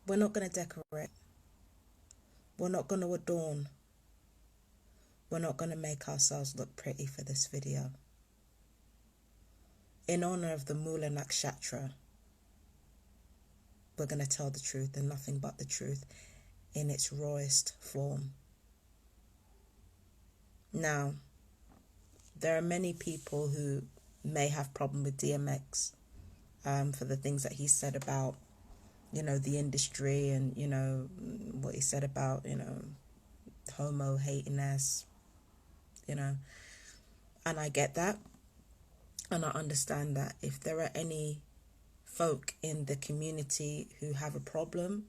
We're not going to decorate. We're not going to adorn. We're not going to make ourselves look pretty for this video. In honor of the Mula Nakshatra, we're going to tell the truth and nothing but the truth in its rawest form. Now, there are many people who may have problem with DMX for the things that he said about, you know, the industry and, you know, what he said about, you know, homo hatiness, you know. And I get that. And I understand that. If there are any folk in the community who have a problem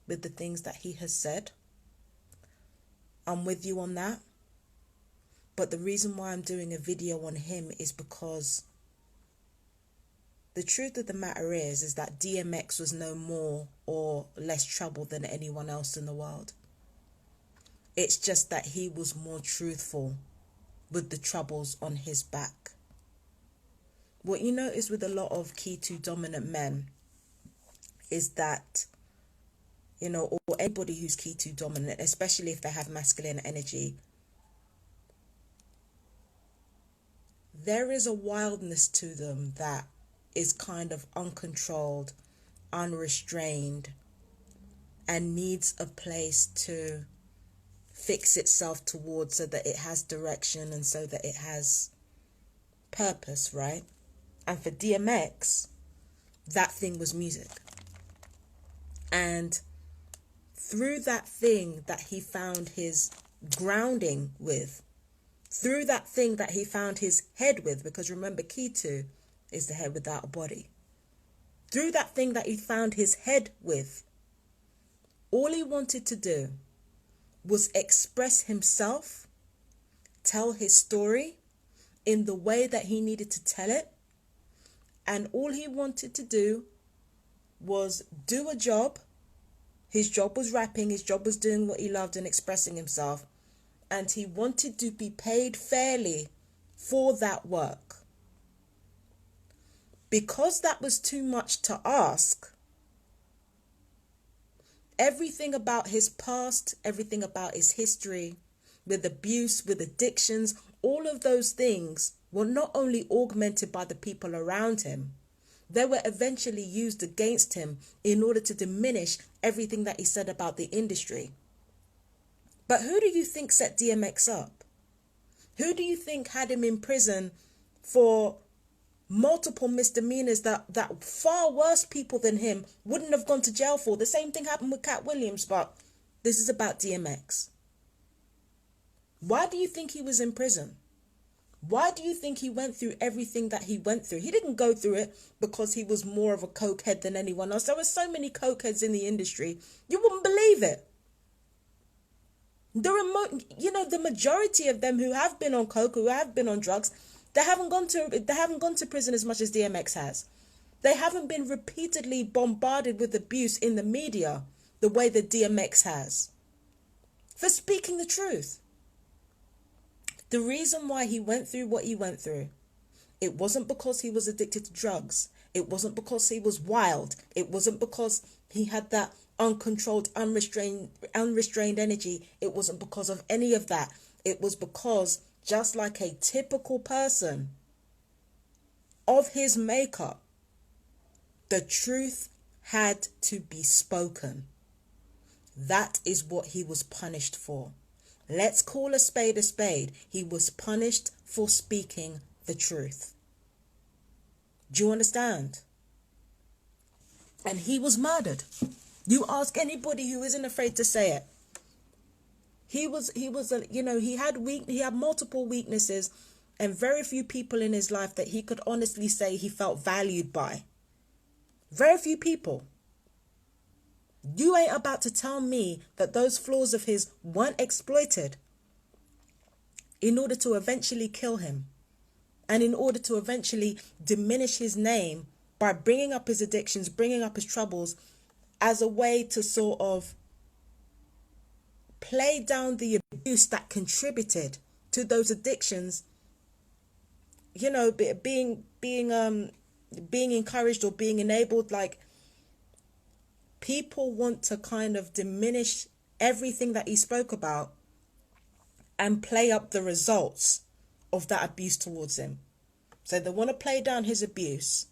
with the things that he has said, I'm with you on that. But the reason why I'm doing a video on him is because the truth of the matter is that DMX was no more or less trouble than anyone else in the world. It's just that he was more truthful with the troubles on his back. What you notice with a lot of key 2 dominant men is that, you know, or anybody who's key 2 dominant, especially if they have masculine energy, there is a wildness to them that is kind of uncontrolled, unrestrained, and needs a place to fix itself towards so that it has direction and so that it has purpose, right? And for DMX, that thing was music. And through that thing that he found his grounding with, through that thing that he found his head with, because remember, key 2 is the head without a body. Through that thing that he found his head with, all he wanted to do was express himself, tell his story in the way that he needed to tell it. And all he wanted to do was do a job. His job was rapping. His job was doing what he loved and expressing himself. And he wanted to be paid fairly for that work. Because that was too much to ask, everything about his past, everything about his history, with abuse, with addictions, all of those things were not only augmented by the people around him, they were eventually used against him in order to diminish everything that he said about the industry. But who do you think set DMX up? Who do you think had him in prison for multiple misdemeanors that far worse people than him wouldn't have gone to jail for? The same thing happened with Cat Williams, but this is about DMX. Why do you think he was in prison? Why do you think he went through everything that he went through? He didn't go through it because he was more of a cokehead than anyone else. There were so many cokeheads in the industry, you wouldn't believe it. The majority of them who have been on coke, who have been on drugs, they haven't gone to prison as much as DMX has. They haven't been repeatedly bombarded with abuse in the media the way that DMX has for speaking the truth. The reason why he went through what he went through, it wasn't because he was addicted to drugs. It wasn't because he was wild. It wasn't because he had that uncontrolled, unrestrained energy. It wasn't because of any of that. It was because, just like a typical person of his makeup, the truth had to be spoken. That is what he was punished for. Let's call a spade a spade. He was punished for speaking the truth. Do you understand? And he was murdered. You ask anybody who isn't afraid to say it. He had multiple weaknesses, and very few people in his life that he could honestly say he felt valued by. Very few people. You ain't about to tell me that those flaws of his weren't exploited in order to eventually kill him, and in order to eventually diminish his name by bringing up his addictions, bringing up his troubles as a way to sort of play down the abuse that contributed to those addictions, being encouraged or being enabled. Like, people want to kind of diminish everything that he spoke about and play up the results of that abuse towards him. So they want to play down his abuse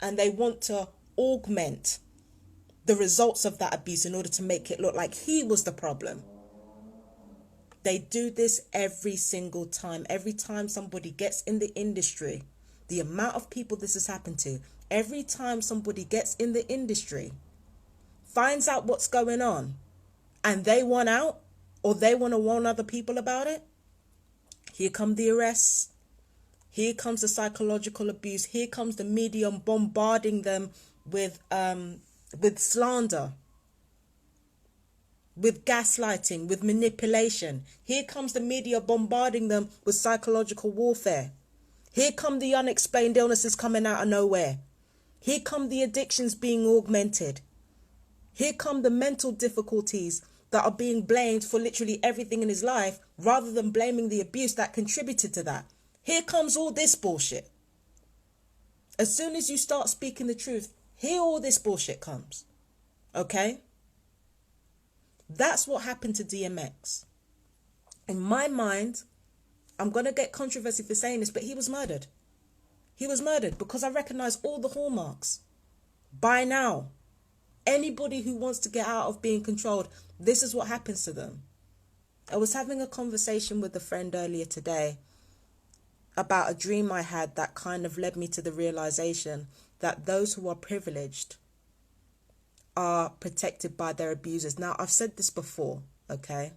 and they want to augment the results of that abuse in order to make it look like he was the problem. They do this every single time. Every time somebody gets in the industry, the amount of people this has happened to, every time somebody gets in the industry, finds out what's going on, and they want out, or they want to warn other people about it, here come the arrests, here comes the psychological abuse, here comes the media bombarding them with slander, with gaslighting, with manipulation. Here comes the media bombarding them with psychological warfare. Here come the unexplained illnesses coming out of nowhere. Here come the addictions being augmented. Here come the mental difficulties that are being blamed for literally everything in his life, rather than blaming the abuse that contributed to that. Here comes all this bullshit. As soon as you start speaking the truth, here all this bullshit comes. Okay? That's what happened to DMX. In my mind, I'm going to get controversy for saying this, but he was murdered. He was murdered because I recognize all the hallmarks. By now, anybody who wants to get out of being controlled, this is what happens to them. I was having a conversation with a friend earlier today about a dream I had that kind of led me to the realization that those who are privileged are protected by their abusers. Now, I've said this before, okay?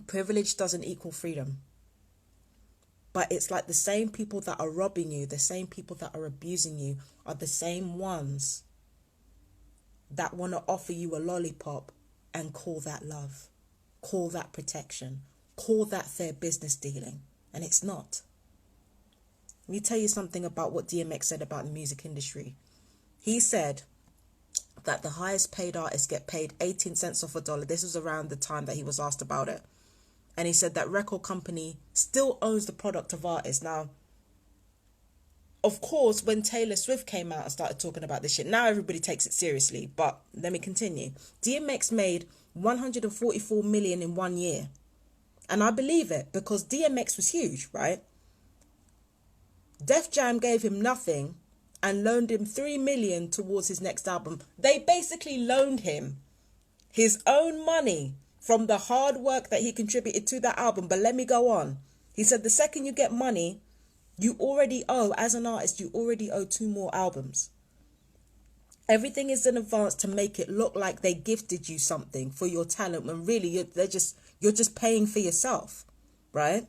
Privilege doesn't equal freedom. But it's like the same people that are robbing you, the same people that are abusing you, are the same ones that want to offer you a lollipop and call that love, call that protection, call that fair business dealing. And it's not. Let me tell you something about what DMX said about the music industry. He said that the highest paid artists get paid 18 cents off a dollar. This was around the time that he was asked about it. And he said that record company still owns the product of artists. Now, of course, when Taylor Swift came out and started talking about this shit, now everybody takes it seriously. But let me continue. DMX made 144 million in 1 year. And I believe it because DMX was huge, right? Def Jam gave him nothing and loaned him 3 million towards his next album. They basically loaned him his own money from the hard work that he contributed to that album. But let me go on. He said the second you get money, you already owe, as an artist, you already owe 2 more albums. Everything is in advance to make it look like they gifted you something for your talent, when really you're just paying for yourself, right?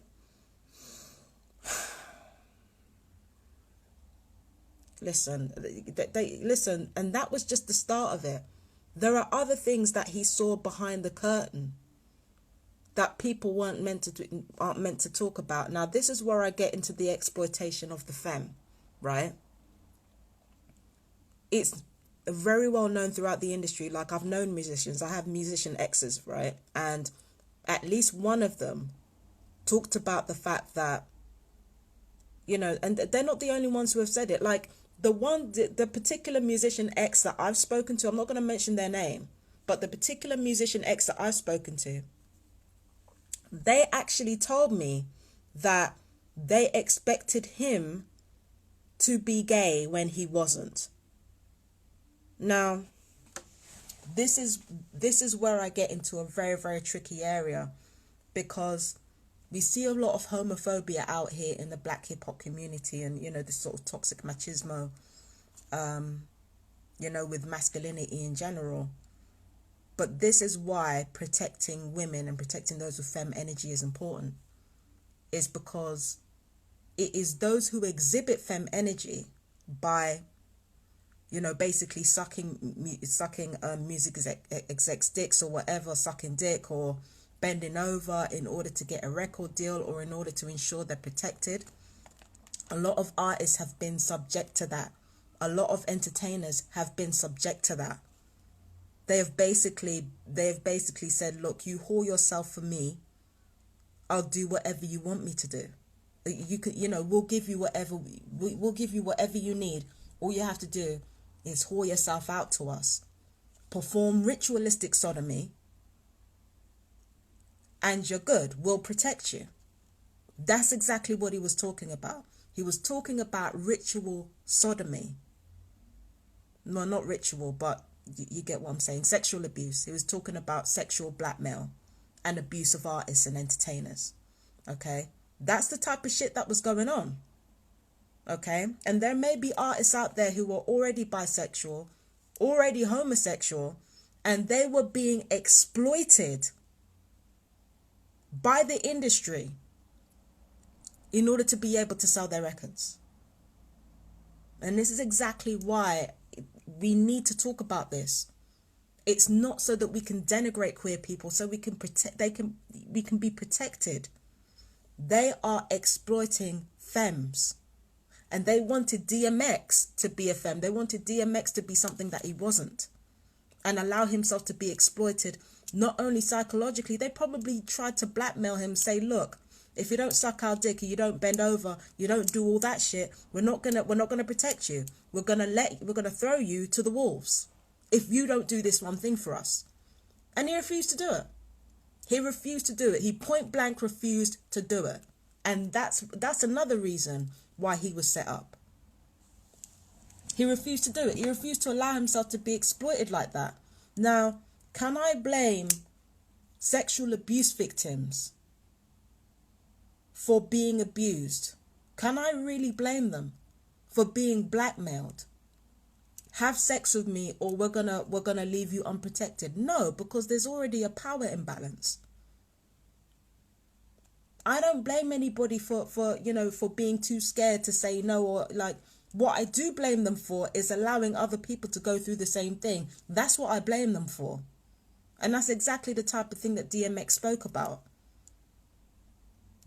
Listen, listen, and that was just the start of it. There are other things that he saw behind the curtain that people aren't meant to talk about. Now, this is where I get into the exploitation of the femme, right? It's very well known throughout the industry. Like, I've known musicians. I have musician exes, right? And at least one of them talked about the fact that, you know, and they're not the only ones who have said it. Like, the particular musician ex that I've spoken to, I'm not going to mention their name, but the particular musician ex that I've spoken to, they actually told me that they expected him to be gay when he wasn't. Now, this is where I get into a very, very tricky area, because we see a lot of homophobia out here in the black hip hop community, and, you know, this sort of toxic machismo, you know, with masculinity in general. But this is why protecting women and protecting those with femme energy is important. Is because it is those who exhibit femme energy by, you know, basically sucking music execs dicks or whatever, sucking dick or bending over in order to get a record deal or in order to ensure they're protected. A lot of artists have been subject to that. A lot of entertainers have been subject to that. They have basically said, look, you whore yourself for me, I'll do whatever you want me to do. You know, we'll give you whatever you need. All you have to do is whore yourself out to us, perform ritualistic sodomy, and you're good. We'll protect you. That's exactly what he was talking about. He was talking about ritual sodomy. No, not ritual, but you get what I'm saying. Sexual abuse. He was talking about sexual blackmail and abuse of artists and entertainers. Okay? That's the type of shit that was going on. Okay? And there may be artists out there who are already bisexual, already homosexual, and they were being exploited by the industry in order to be able to sell their records. And this is exactly why we need to talk about this. It's not so that we can denigrate queer people, so we can we can be protected. They are exploiting femmes. And they wanted DMX to be a femme. They wanted DMX to be something that he wasn't. And allow himself to be exploited, not only psychologically. They probably tried to blackmail him, say, look, if you don't suck our dick, you don't bend over, you don't do all that shit, we're not gonna protect you. We're gonna throw you to the wolves if you don't do this one thing for us. And he refused to do it. He refused to do it. He point blank refused to do it. And that's another reason why he was set up. He refused to do it. He refused to allow himself to be exploited like that. Now, can I blame sexual abuse victims for being abused? Can I really blame them for being blackmailed? Have sex with me or we're gonna leave you unprotected. No, because there's already a power imbalance. I don't blame anybody for being too scared to say no, or like, what I do blame them for is allowing other people to go through the same thing. That's what I blame them for. And that's exactly the type of thing that DMX spoke about.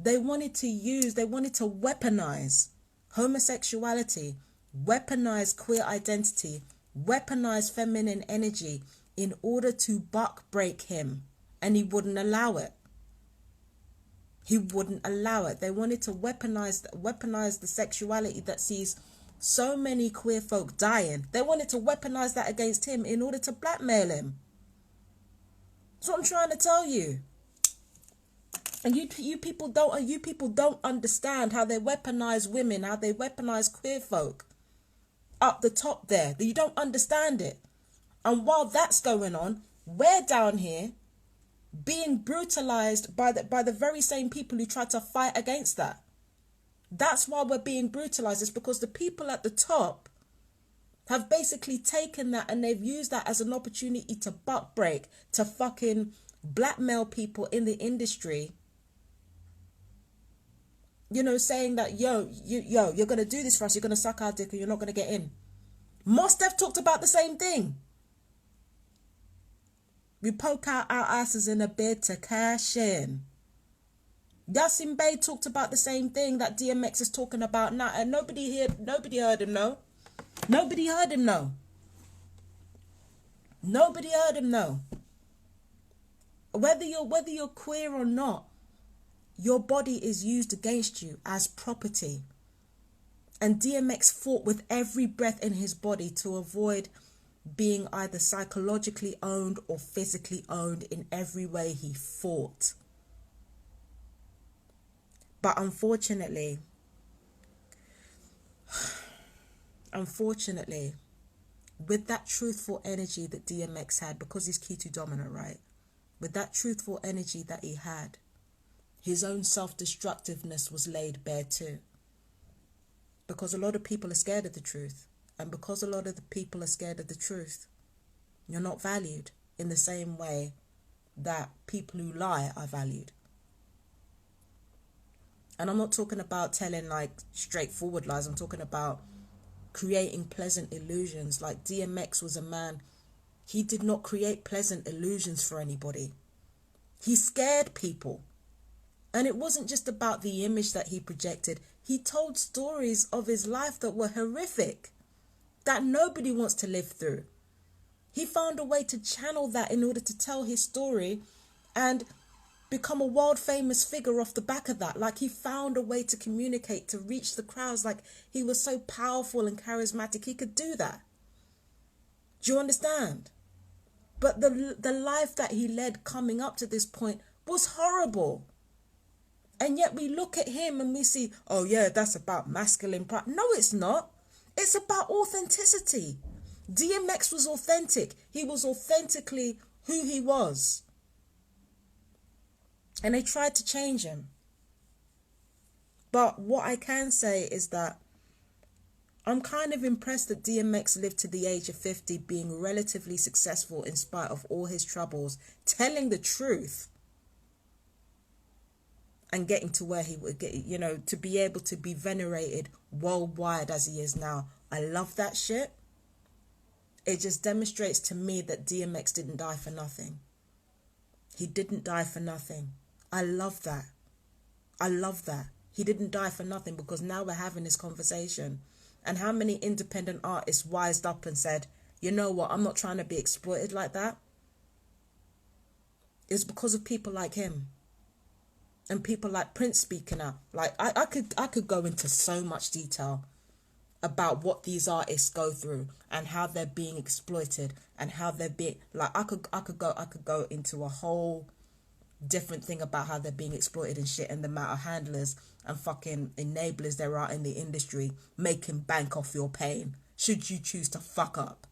They wanted to weaponize homosexuality, weaponize queer identity, weaponize feminine energy in order to buck break him. And he wouldn't allow it. He wouldn't allow it. They wanted to weaponize the sexuality that sees so many queer folk dying. They wanted to weaponize that against him in order to blackmail him. That's what I'm trying to tell you. And you people don't understand how they weaponize women, how they weaponize queer folk up the top there. You don't understand it. And while that's going on, we're down here being brutalized by the very same people who tried to fight against that. That's why we're being brutalized. It's because the people at the top have basically taken that and they've used that as an opportunity to buck break, to fucking blackmail people in the industry. You know, saying that, you're going to do this for us, you're going to suck our dick or you're not going to get in. Must have talked about the same thing. We poke out our asses in a bid to cash in. Yasin Bey talked about the same thing that DMX is talking about now, and nobody heard him, no. Nobody heard him, no. Nobody heard him, no. Whether you're queer or not, your body is used against you as property. And DMX fought with every breath in his body to avoid being either psychologically owned or physically owned. In every way he fought. But unfortunately, with that truthful energy that DMX had, because he's Ketu dominant, right? With that truthful energy that he had, his own self-destructiveness was laid bare too. Because a lot of people are scared of the truth. And because a lot of the people are scared of the truth, you're not valued in the same way that people who lie are valued. And I'm not talking about telling like straightforward lies. I'm talking about creating pleasant illusions. Like DMX was a man, he did not create pleasant illusions for anybody. He scared people. And it wasn't just about the image that he projected. He told stories of his life that were horrific, that nobody wants to live through. He found a way to channel that in order to tell his story and become a world famous figure off the back of that. Like he found a way to communicate, to reach the crowds. Like he was so powerful and charismatic, he could do that. Do you understand? But the life that he led coming up to this point was horrible. And yet we look at him and we see, oh yeah, that's about masculine pride. No, it's not. It's about authenticity. DMX was authentic. He was authentically who he was. And they tried to change him. But what I can say is that I'm kind of impressed that DMX lived to the age of 50 being relatively successful in spite of all his troubles, telling the truth and getting to where he would get, you know, to be able to be venerated worldwide as he is now. I love that shit. It just demonstrates to me that DMX didn't die for nothing. He didn't die for nothing. I love that. I love that. He didn't die for nothing, because now we're having this conversation. And how many independent artists wised up and said, you know what, I'm not trying to be exploited like that. It's because of people like him. And people like Prince speaking out. Like, I could go into so much detail about what these artists go through and how they're being exploited and how they're being, like, I could go into a whole different thing about how they're being exploited and shit, and the amount of handlers and fucking enablers there are in the industry making bank off your pain, should you choose to fuck up.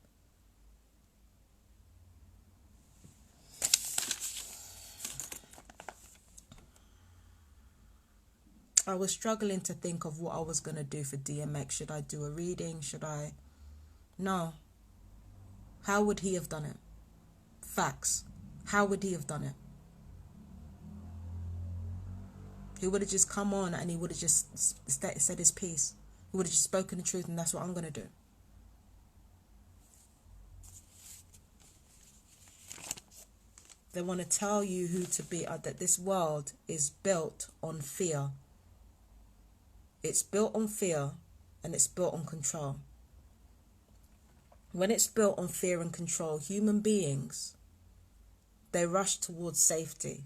I was struggling to think of what I was going to do for DMX. Should I do a reading? Should I? No. How would he have done it? Facts. How would he have done it? He would have just come on and he would have just said his piece. He would have just spoken the truth, and that's what I'm going to do. They want to tell you who to be, that this world is built on fear. It's built on fear and it's built on control. When it's built on fear and control, human beings, they rush towards safety.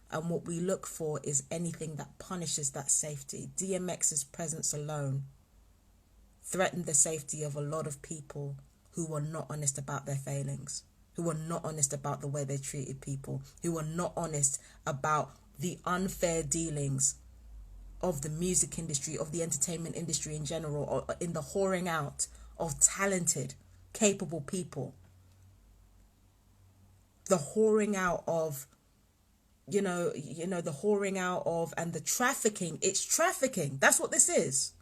And what we look for is anything that punishes that safety. DMX's presence alone threatened the safety of a lot of people who were not honest about their failings, who were not honest about the way they treated people, who were not honest about the unfair dealings of the music industry, of the entertainment industry in general, or in the whoring out of talented, capable people. The whoring out of, you know, the whoring out of, and the trafficking. It's trafficking. That's what this is.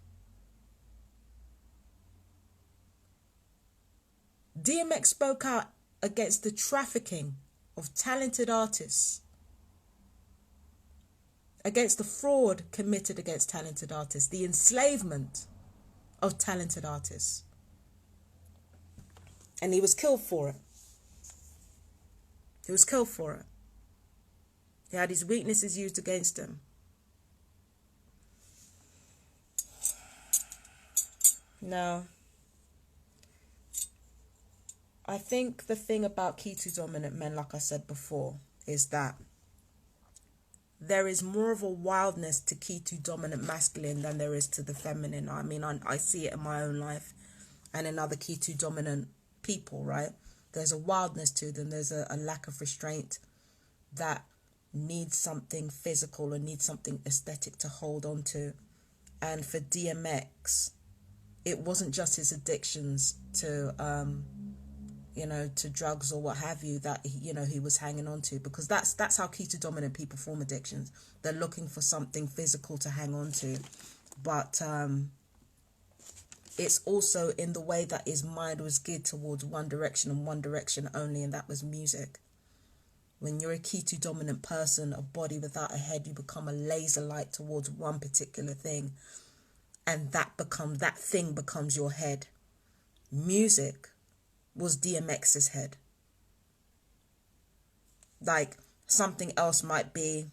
DMX spoke out against the trafficking of talented artists, against the fraud committed against talented artists, the enslavement of talented artists. And he was killed for it. He was killed for it. He had his weaknesses used against him. Now, I think the thing about Ketu dominant men, like I said before, is that there is more of a wildness to Ketu dominant masculine than there is to the feminine. I mean, I see it in my own life and in other Ketu dominant people, right? There's a wildness to them. There's a lack of restraint that needs something physical or needs something aesthetic to hold on to. And for DMX, it wasn't just his addictions to to drugs or what have you that he was hanging on to, because that's how Keto dominant people form addictions. They're looking for something physical to hang on to, but it's also in the way that his mind was geared towards one direction and one direction only, and that was music. When you're a Keto dominant person, a body without a head, you become a laser light towards one particular thing, and that thing becomes your head. Music was DMX's head. Like, something else might be,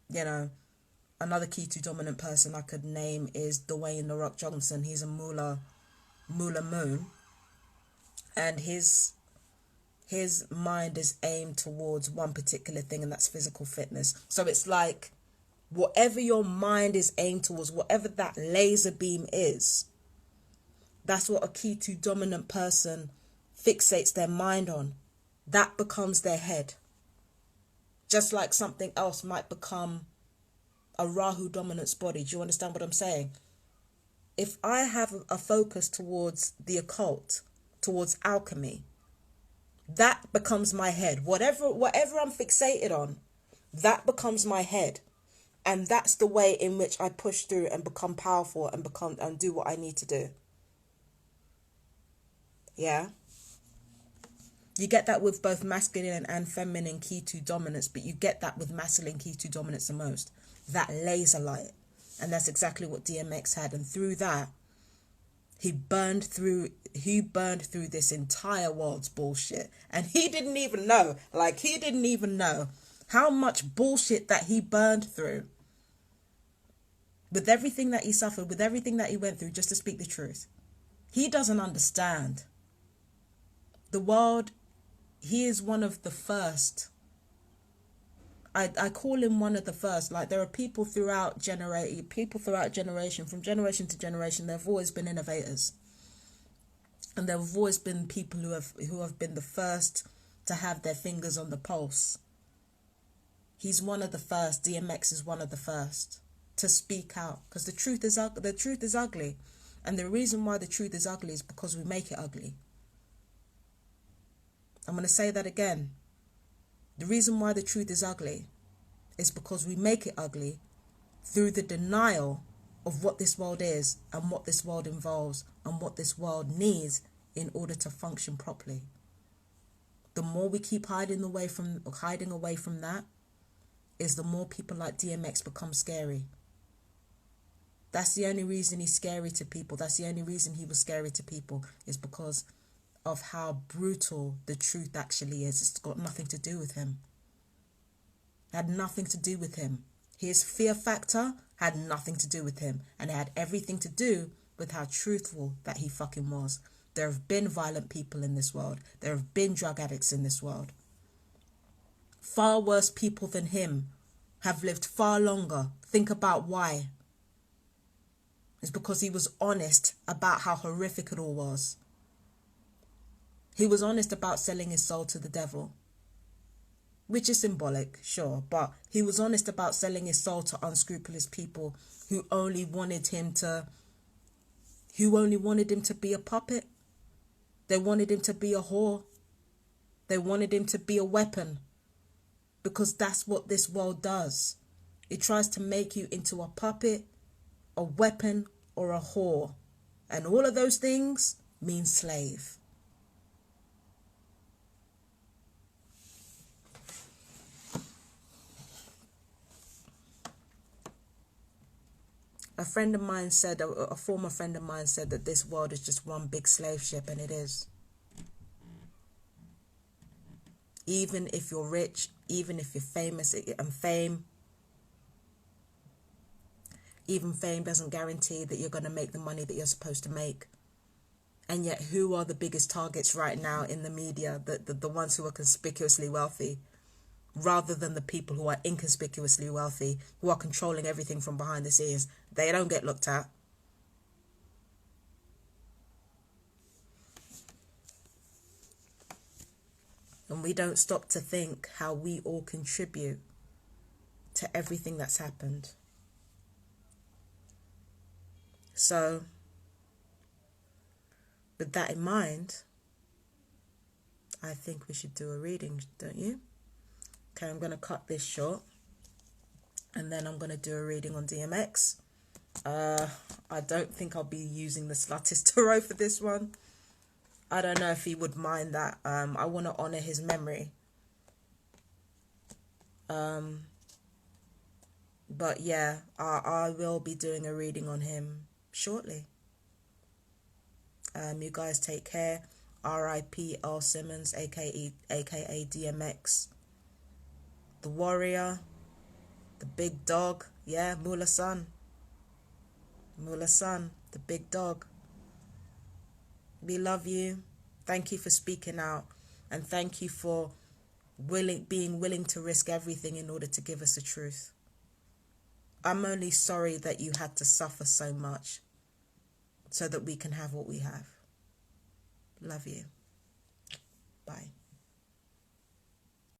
another Keto dominant person I could name is Dwayne The Rock Johnson. He's a Moolah Moon, and his mind is aimed towards one particular thing, and that's physical fitness. So it's like, whatever your mind is aimed towards, whatever that laser beam is, that's what a Keto dominant person fixates their mind on, that becomes their head. Just like something else might become a Rahu dominance body. Do you understand what I'm saying? If I have a focus towards the occult, towards alchemy, that becomes my head. Whatever I'm fixated on, that becomes my head. And that's the way in which I push through and become powerful and do what I need to do. Yeah. You get that with both masculine and feminine key to dominance, but you get that with masculine key to dominance the most. That laser light. And that's exactly what DMX had. And through that, he burned through this entire world's bullshit. And he didn't even know how much bullshit that he burned through. With everything that he suffered, with everything that he went through, just to speak the truth. He doesn't understand. The world, he is one of the first. I call him one of the first. Like, there are people throughout generation, from generation to generation, there have always been innovators. And there have always been people who have been the first to have their fingers on the pulse. He's one of the first. DMX is one of the first to speak out, because the truth is ugly. And the reason why the truth is ugly is because we make it ugly. I'm going to say that again. The reason why the truth is ugly is because we make it ugly through the denial of what this world is and what this world involves and what this world needs in order to function properly. The more we keep hiding away from that, is the more people like DMX become scary. That's the only reason he's scary to people. That's the only reason he was scary to people, is because of how brutal the truth actually is. It's got nothing to do with him. It had nothing to do with him. His fear factor had nothing to do with him. And it had everything to do with how truthful that he fucking was. There have been violent people in this world. There have been drug addicts in this world. Far worse people than him have lived far longer. Think about why. It's because he was honest about how horrific it all was. He was honest about selling his soul to the devil, which is symbolic, sure, but he was honest about selling his soul to unscrupulous people who only wanted him to be a puppet. They wanted him to be a whore. They wanted him to be a weapon, because that's what this world does. It tries to make you into a puppet, a weapon, or a whore. And all of those things mean slave. A friend of mine said, a former friend of mine said that this world is just one big slave ship, and it is. Even if you're rich, even if you're famous, and even fame doesn't guarantee that you're going to make the money that you're supposed to make. And yet, who are the biggest targets right now in the media? The ones who are conspicuously wealthy, rather than the people who are inconspicuously wealthy, who are controlling everything from behind the scenes. They don't get looked at. And we don't stop to think how we all contribute to everything that's happened. So, with that in mind, I think we should do a reading, don't you? Okay, I'm going to cut this short, and then I'm going to do a reading on DMX. I don't think I'll be using the Sluttish Tarot for this one. I don't know if he would mind that. I want to honour his memory. But yeah, I will be doing a reading on him shortly. You guys take care. R.I.P. Earl Simmons, a.k.a. DMX. The warrior. The big dog. Yeah, Mullah Son. Mullah Son, the big dog. We love you. Thank you for speaking out. And thank you for being willing to risk everything in order to give us the truth. I'm only sorry that you had to suffer so much so that we can have what we have. Love you.